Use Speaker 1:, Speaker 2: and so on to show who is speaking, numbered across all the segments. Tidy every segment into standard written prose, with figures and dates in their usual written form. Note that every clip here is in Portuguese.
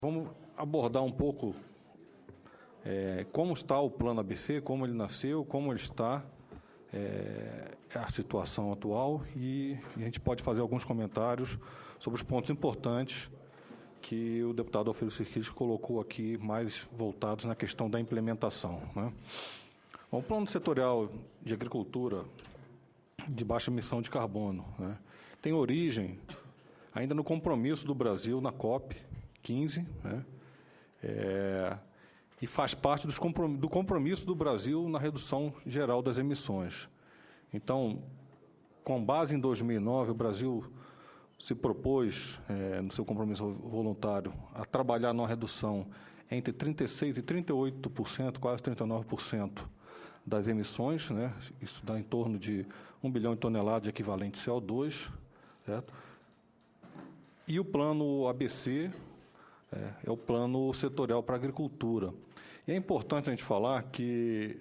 Speaker 1: Vamos abordar um pouco como está o Plano ABC, como ele nasceu, como ele está, a situação atual, e a gente pode fazer alguns comentários sobre os pontos importantes que o deputado Alfredo Sirquis colocou aqui, mais voltados na questão da implementação, né? Bom, o Plano Setorial de Agricultura de Baixa Emissão de Carbono, né, tem origem ainda no compromisso do Brasil na COP15, né, e faz parte do compromisso do Brasil na redução geral das emissões. Então, com base em 2009, o Brasil se propôs, no seu compromisso voluntário, a trabalhar numa redução entre 36% e 38%, quase 39% das emissões, né? Isso dá em torno de 1 bilhão de toneladas de equivalente CO2, certo? E o plano ABC é o plano setorial para a agricultura. E é importante a gente falar que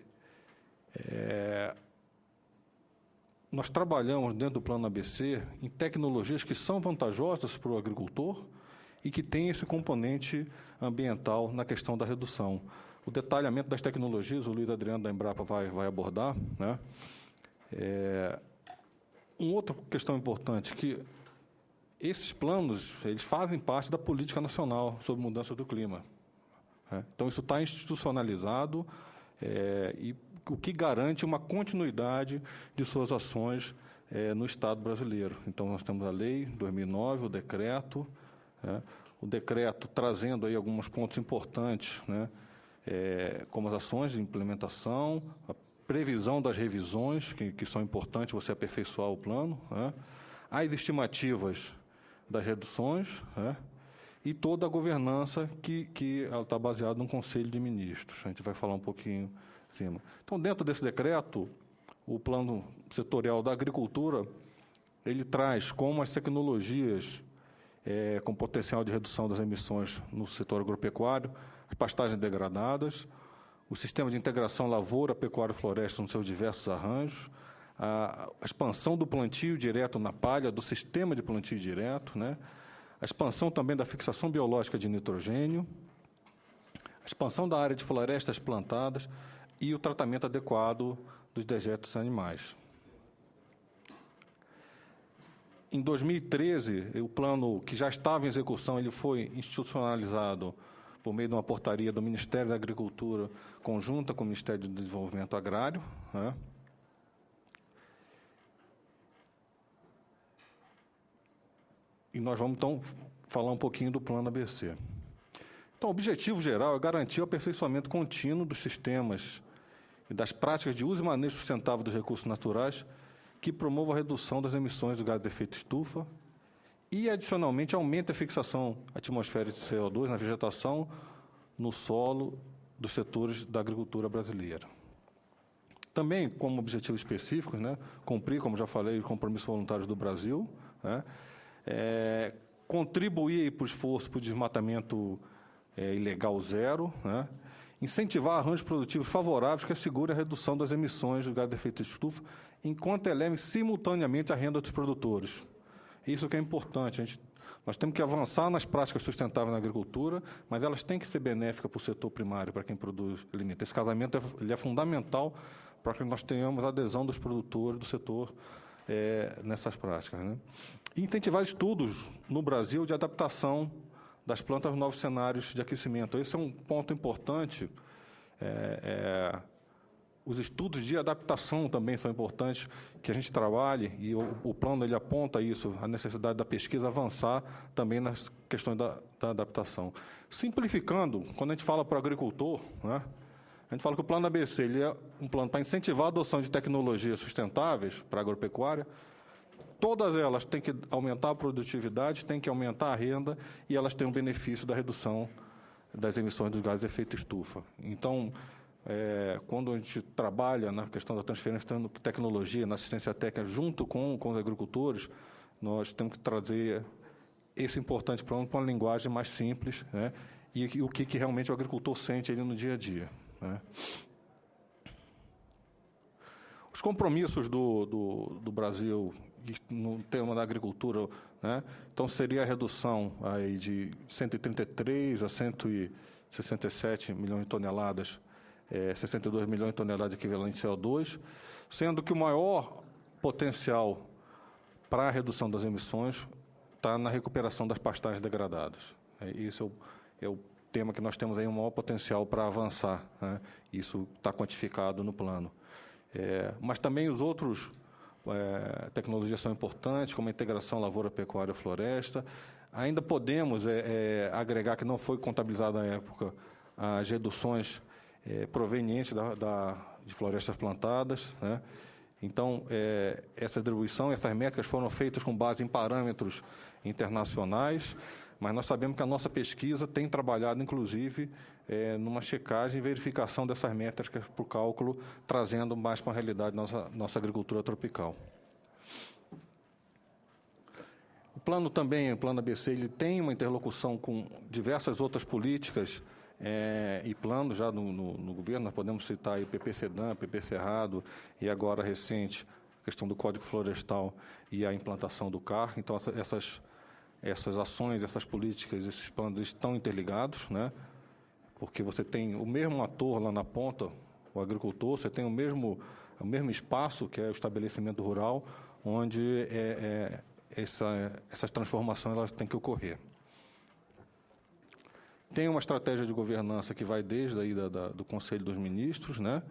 Speaker 1: nós trabalhamos dentro do plano ABC em tecnologias que são vantajosas para o agricultor e que têm esse componente ambiental na questão da redução. O detalhamento das tecnologias, o Luiz Adriano da Embrapa vai abordar, né? Uma outra questão importante, que esses planos, eles fazem parte da política nacional sobre mudança do clima, né? Então, isso está institucionalizado, e o que garante uma continuidade de suas ações no Estado brasileiro. Então, nós temos a lei 2009, o decreto, né? O decreto trazendo aí alguns pontos importantes, né? Como as ações de implementação, a previsão das revisões, que são importantes você aperfeiçoar o plano, né? As estimativas das reduções, né? E toda a governança que ela está baseada no Conselho de Ministros. A gente vai falar um pouquinho em cima. Então, dentro desse decreto, o Plano Setorial da Agricultura, ele traz como as tecnologias com potencial de redução das emissões no setor agropecuário, as pastagens degradadas, o sistema de integração lavoura, pecuária e floresta nos seus diversos arranjos, a expansão do plantio direto na palha, do sistema de plantio direto, né? A expansão também da fixação biológica de nitrogênio, a expansão da área de florestas plantadas e o tratamento adequado dos dejetos animais. Em 2013, o plano que já estava em execução, ele foi institucionalizado por meio de uma portaria do Ministério da Agricultura, conjunta com o Ministério do Desenvolvimento Agrário, né? E nós vamos, então, falar um pouquinho do plano ABC. Então, o objetivo geral é garantir o aperfeiçoamento contínuo dos sistemas e das práticas de uso e manejo sustentável dos recursos naturais que promovam a redução das emissões do gás de efeito estufa e, adicionalmente, aumenta a fixação atmosférica de CO2 na vegetação, no solo dos setores da agricultura brasileira. Também, como objetivos específicos, né, cumprir, como já falei, os compromissos voluntários do Brasil, né, contribuir para o esforço para o desmatamento ilegal zero, né, incentivar arranjos produtivos favoráveis que assegurem a redução das emissões do gás de efeito estufa, enquanto elevem simultaneamente a renda dos produtores. Isso que é importante. Nós temos que avançar nas práticas sustentáveis na agricultura, mas elas têm que ser benéficas para o setor primário, para quem produz alimento. Esse casamento ele é fundamental para que nós tenhamos a adesão dos produtores do setor nessas práticas, né? E incentivar estudos no Brasil de adaptação das plantas aos novos cenários de aquecimento. Esse é um ponto importante. Os estudos de adaptação também são importantes, que a gente trabalhe, e o plano ele aponta isso, a necessidade da pesquisa avançar também nas questões da adaptação. Simplificando, quando a gente fala para o agricultor, né, a gente fala que o plano ABC ele é um plano para incentivar a adoção de tecnologias sustentáveis para a agropecuária. Todas elas têm que aumentar a produtividade, têm que aumentar a renda e elas têm o benefício da redução das emissões dos gases de efeito estufa. Então, quando a gente trabalha na questão da transferência de tecnologia, na assistência técnica, junto com os agricultores, nós temos que trazer esse importante plano para uma linguagem mais simples, né, e o que realmente o agricultor sente ali no dia a dia, né. Os compromissos do Brasil no tema da agricultura, né? Então, seria a redução aí de 133 a 167 milhões de toneladas, 62 milhões de toneladas de equivalente de CO2, sendo que o maior potencial para a redução das emissões está na recuperação das pastagens degradadas. Isso é o tema que nós temos aí um maior potencial para avançar, né? Isso está quantificado no plano. Mas também os outros tecnologias são importantes, como a integração lavoura-pecuária-floresta. Ainda podemos agregar, que não foi contabilizado na época, as reduções provenientes de florestas plantadas, né? Então, essa distribuição, essas métricas foram feitas com base em parâmetros internacionais, mas nós sabemos que a nossa pesquisa tem trabalhado, inclusive, numa checagem e verificação dessas métricas para o cálculo, trazendo mais para a realidade nossa agricultura tropical. O plano ABC, ele tem uma interlocução com diversas outras políticas e planos já no governo. Nós podemos citar aí o PP-Sedan, PP-Cerrado e agora recente a questão do Código Florestal e a implantação do CAR. Então, essas ações, essas políticas, esses planos estão interligados, né? Porque você tem o mesmo ator lá na ponta, o agricultor, você tem o mesmo espaço, que é o estabelecimento rural, onde essas transformações elas têm que ocorrer. Tem uma estratégia de governança que vai desde aí do Conselho dos Ministros, né?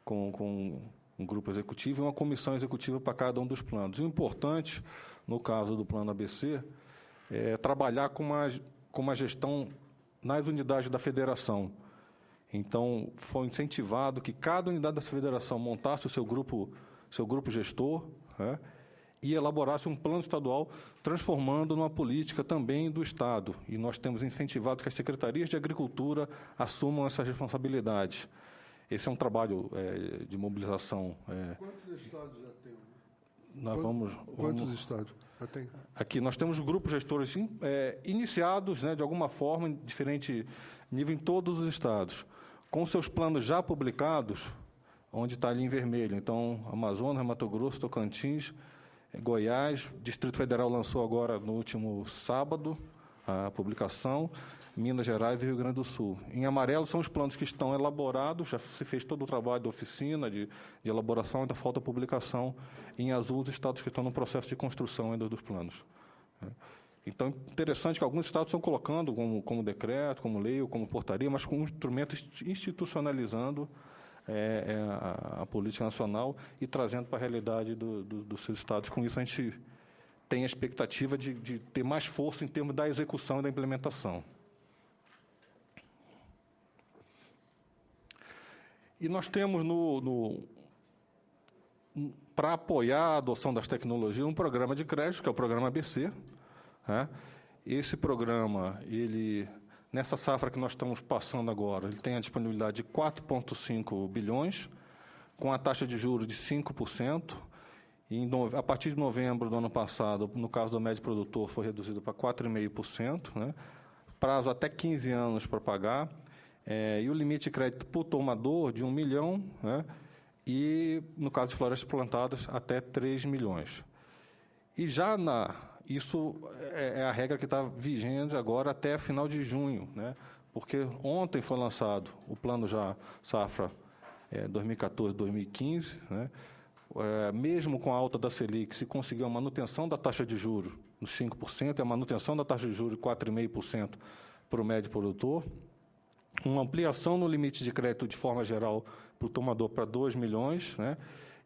Speaker 1: Com um grupo executivo e uma comissão executiva para cada um dos planos. E o importante, no caso do plano ABC, é trabalhar com uma gestão nas unidades da federação. Então, foi incentivado que cada unidade da federação montasse o seu grupo gestor, né, e elaborasse um plano estadual, transformando numa política também do Estado. E nós temos incentivado que as secretarias de agricultura assumam essas responsabilidades. Esse é um trabalho de mobilização.
Speaker 2: Quantos estados já tem?
Speaker 1: Quantos
Speaker 2: estados já tem?
Speaker 1: Aqui nós temos grupos gestores iniciados, né, de alguma forma, em diferente nível em todos os estados, com seus planos já publicados, onde está ali em vermelho. Então, Amazonas, Mato Grosso, Tocantins, Goiás, Distrito Federal lançou agora no último sábado a publicação, Minas Gerais e Rio Grande do Sul. Em amarelo são os planos que estão elaborados, já se fez todo o trabalho de oficina, de elaboração, ainda falta a publicação. Em azul, os estados que estão no processo de construção ainda dos planos. Então, interessante que alguns estados estão colocando como decreto, como lei ou como portaria, mas com instrumentos institucionalizando a política nacional e trazendo para a realidade dos seus estados. Com isso, a gente tem a expectativa de ter mais força em termos da execução e da implementação. E nós temos, para apoiar a adoção das tecnologias, um programa de crédito, que é o programa ABC. Né? Esse programa, nessa safra que nós estamos passando agora, ele tem a disponibilidade de 4,5 bilhões, com a taxa de juros de 5%. A partir de novembro do ano passado, no caso do médio produtor, foi reduzido para 4,5%, né? Prazo até 15 anos para pagar. E o limite de crédito por tomador de 1 milhão, né? E, no caso de florestas plantadas, até 3 milhões. E isso é a regra que está vigente agora até final de junho, né? Porque ontem foi lançado o plano já safra 2014-2015, né? Mesmo com a alta da Selic, se conseguiu a manutenção da taxa de juros nos 5% e a manutenção da taxa de juros de 4,5% para o médio produtor, uma ampliação no limite de crédito de forma geral para o tomador para 2 milhões, né?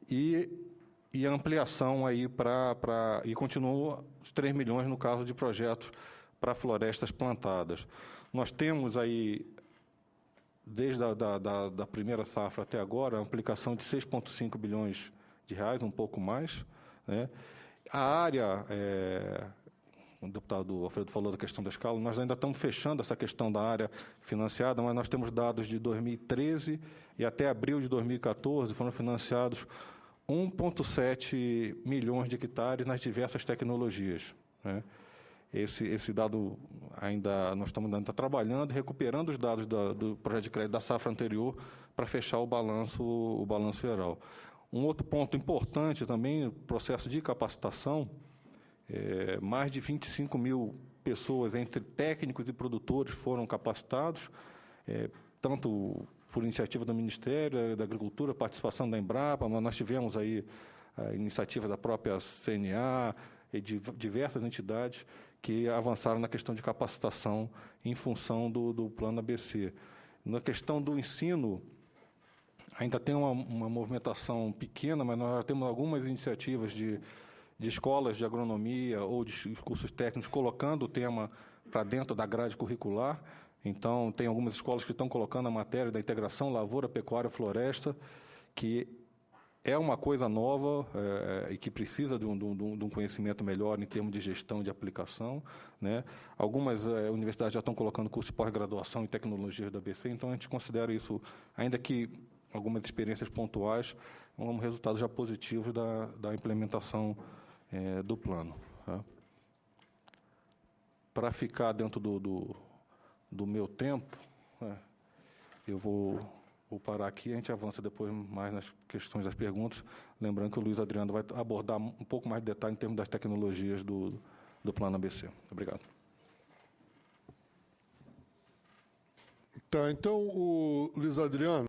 Speaker 1: E a ampliação aí e continua os 3 milhões no caso de projetos para florestas plantadas. Nós temos aí, desde da primeira safra até agora, a aplicação de 6,5 bilhões de reais, um pouco mais, né? A área, o deputado Alfredo falou da questão da escala, nós ainda estamos fechando essa questão da área financiada, mas nós temos dados de 2013 e até abril de 2014 foram financiados 1,7 milhões de hectares nas diversas tecnologias, né? Esse dado ainda nós estamos ainda trabalhando, recuperando os dados do projeto de crédito da safra anterior para fechar o balanço geral. Um outro ponto importante também, o processo de capacitação, mais de 25 mil pessoas, entre técnicos e produtores, foram capacitados, tanto por iniciativa do Ministério da Agricultura, participação da Embrapa, mas nós tivemos aí a iniciativa da própria CNA e de diversas entidades que avançaram na questão de capacitação em função do Plano ABC. Na questão do ensino, ainda tem uma movimentação pequena, mas nós já temos algumas iniciativas de escolas de agronomia ou de cursos técnicos colocando o tema para dentro da grade curricular. Então, tem algumas escolas que estão colocando a matéria da integração lavoura, pecuária, floresta, que é uma coisa nova e que precisa de um conhecimento melhor em termos de gestão e de aplicação, né? Algumas universidades já estão colocando curso de pós-graduação em tecnologias da ABC, então a gente considera isso, ainda que algumas experiências pontuais, como resultados já positivos da implementação do plano. Tá? Para ficar dentro do meu tempo, eu vou parar aqui, a gente avança depois mais nas questões das perguntas, lembrando que o Luiz Adriano vai abordar um pouco mais de detalhe em termos das tecnologias do Plano ABC. Obrigado.
Speaker 2: Tá, então, o Luiz Adriano,